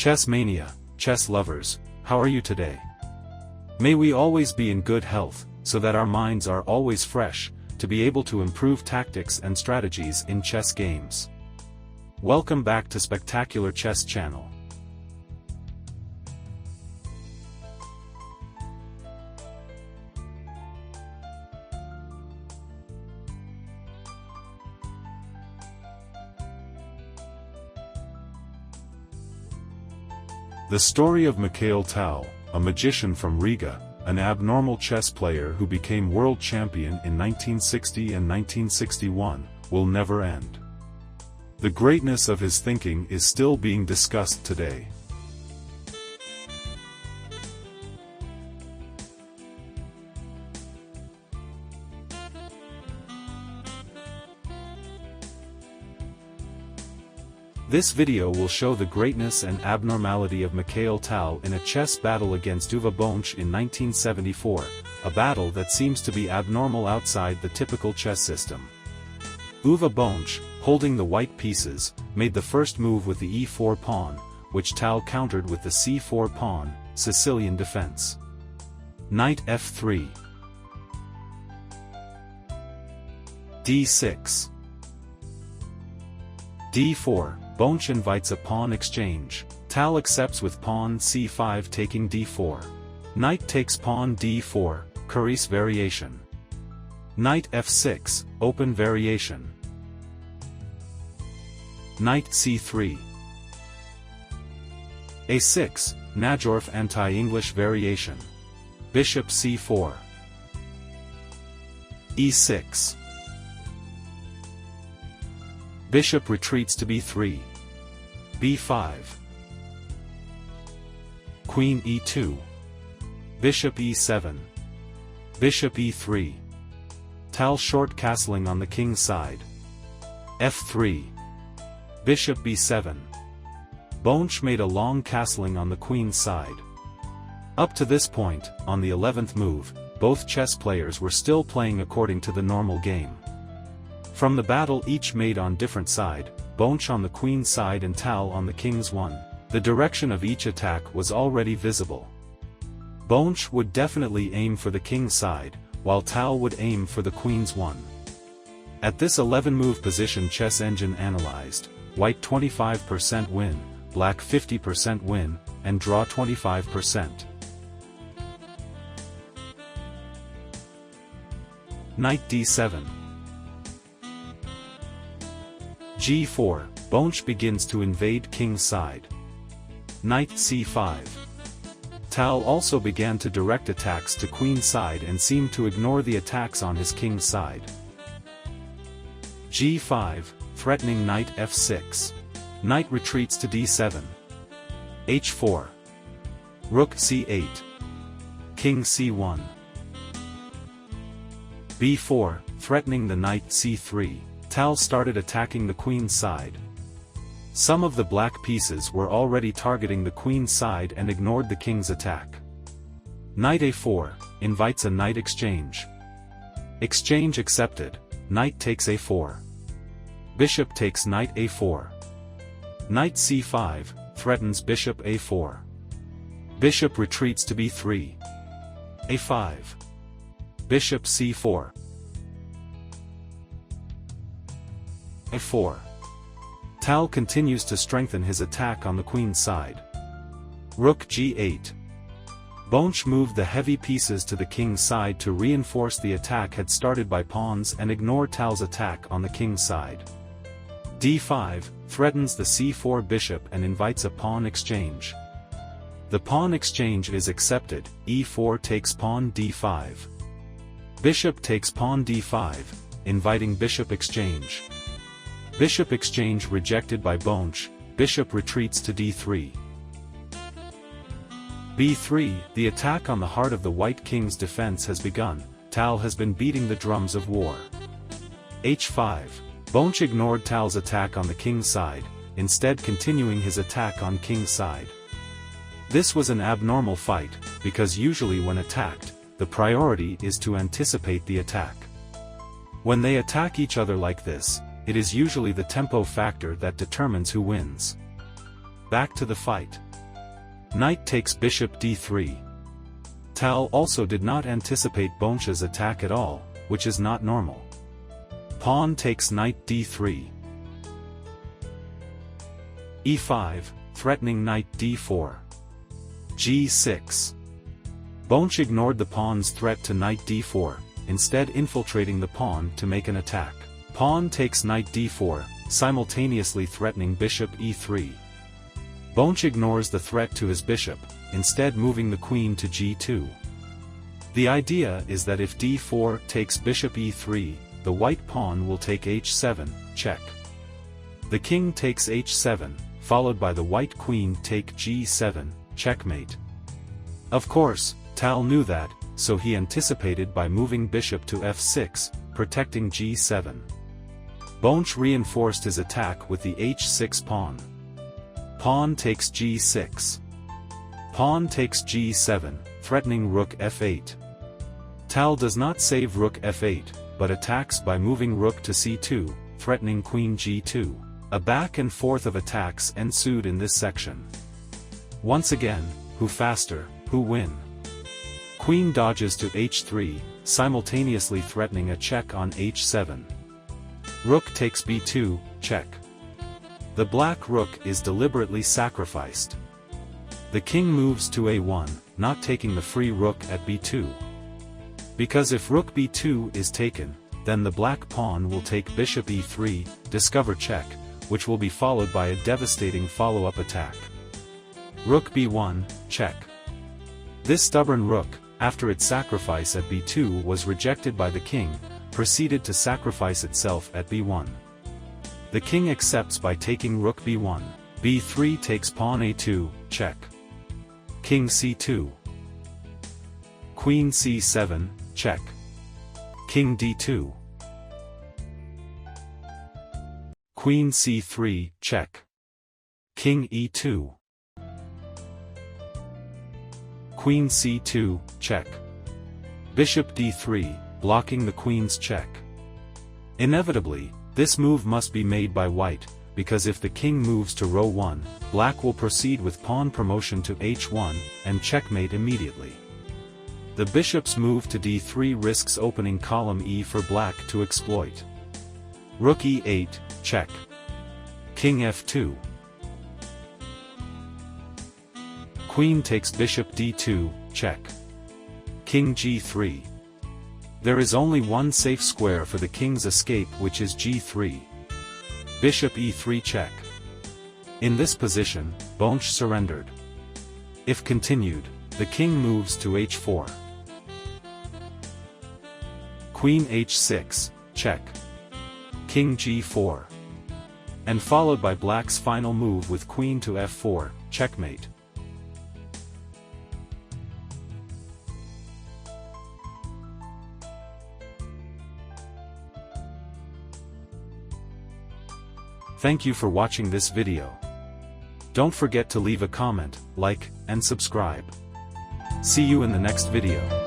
Chess mania, chess lovers, how are you today? May we always be in good health, so that our minds are always fresh, to be able to improve tactics and strategies in chess games. Welcome back to Spectacular Chess Channel. The story of Mikhael, a magician from Riga, an abnormal chess player who became world champion in 1960 and 1961, will never end. The greatness of his thinking is still being discussed today. This video will show the greatness and abnormality of Mikhael in a chess battle against Uwe Bonch in 1974, a battle that seems to be abnormal outside the typical chess system. Uwe Bonch, holding the white pieces, made the first move with the e4 pawn, which Tal countered with the c4 pawn, Sicilian defense. Knight f3. d6. d4. Bonch invites a pawn exchange. Tal accepts with pawn c5 taking d4. Knight takes pawn d4, Curice variation. Knight f6, open variation. Knight c3. a6, Najorf anti-English variation. Bishop c4. e6. Bishop retreats to b3. b5. Queen e2. Bishop e7. Bishop e3. Tal short castling on the king's side. f3. Bishop b7. Bonch made a long castling on the queen's side. Up to this point, on the 11th move, both chess players were still playing according to the normal game. From the battle each made on different side, Bonch on the queen's side and Tal on the king's one, the direction of each attack was already visible. Bonch would definitely aim for the king's side, while Tal would aim for the queen's one. At this 11-move position Chess Engine analyzed, white 25% win, black 50% win, and draw 25%. Knight d7. g4, Bonch begins to invade king's side. Knight c5. Tal also began to direct attacks to queen's side and seemed to ignore the attacks on his king's side. g5, threatening knight f6. Knight retreats to d7. h4. Rook c8. King c1. b4, threatening the knight c3. Tal started attacking the queen's side. Some of the black pieces were already targeting the queen's side and ignored the king's attack. Knight a4, invites a knight exchange. Exchange accepted, knight takes a4. Bishop takes knight a4. Knight c5, threatens bishop a4. Bishop retreats to b3. a5. Bishop c4. a4. Tal continues to strengthen his attack on the queen's side. Rook g8. Bonch moved the heavy pieces to the king's side to reinforce the attack had started by pawns and ignore Tal's attack on the king's side. d5, threatens the c4 bishop and invites a pawn exchange. The pawn exchange is accepted, e4 takes pawn d5. Bishop takes pawn d5, inviting bishop exchange. Bishop exchange rejected by Bonch, bishop retreats to d3. b3, the attack on the heart of the white king's defense has begun. Tal has been beating the drums of war. h5, Bonch ignored Tal's attack on the king's side, instead continuing his attack on king's side. This was an abnormal fight, because usually when attacked, the priority is to anticipate the attack. When they attack each other like this, it is usually the tempo factor that determines who wins. Back to the fight. Knight takes bishop d3. Tal also did not anticipate Bonch's attack at all, which is not normal. Pawn takes knight d3. e5, threatening knight d4. g6. Bonch ignored the pawn's threat to knight d4, instead infiltrating the pawn to make an attack. Pawn takes knight d4, simultaneously threatening bishop e3. Bonch ignores the threat to his bishop, instead moving the queen to g2. The idea is that if d4 takes bishop e3, the white pawn will take h7, check. The king takes h7, followed by the white queen take g7, checkmate. Of course, Tal knew that, so he anticipated by moving bishop to f6, protecting g7. Bonch reinforced his attack with the h6 pawn. Pawn takes g6. Pawn takes g7, threatening rook f8. Tal does not save rook f8, but attacks by moving rook to c2, threatening queen g2. A back and forth of attacks ensued in this section. Once again, who faster, who win? Queen dodges to h3, simultaneously threatening a check on h7. Rook takes b2, check. The black rook is deliberately sacrificed. The king moves to a1, not taking the free rook at b2. Because if rook b2 is taken, then the black pawn will take bishop e3, discover check, which will be followed by a devastating follow-up attack. Rook b1, check. This stubborn rook, after its sacrifice at b2 was rejected by the king, proceeded to sacrifice itself at b1. The king accepts by taking rook b1. b3 takes pawn a2, check. King c2. Queen c7, check. King d2. Queen c3, check. King e2. Queen c2, check. Bishop d3, blocking the queen's check. Inevitably, this move must be made by white, because if the king moves to row 1, black will proceed with pawn promotion to h1, and checkmate immediately. The bishop's move to d3 risks opening column e for black to exploit. Rook e8, check. King f2. Queen takes bishop d2, check. King g3. There is only one safe square for the king's escape, which is g3. Bishop e3 check. In this position, Bonch surrendered. If continued, the king moves to h4. Queen h6, check. King g4. And followed by black's final move with queen to f4, checkmate. Thank you for watching this video. Don't forget to leave a comment, like, and subscribe. See you in the next video.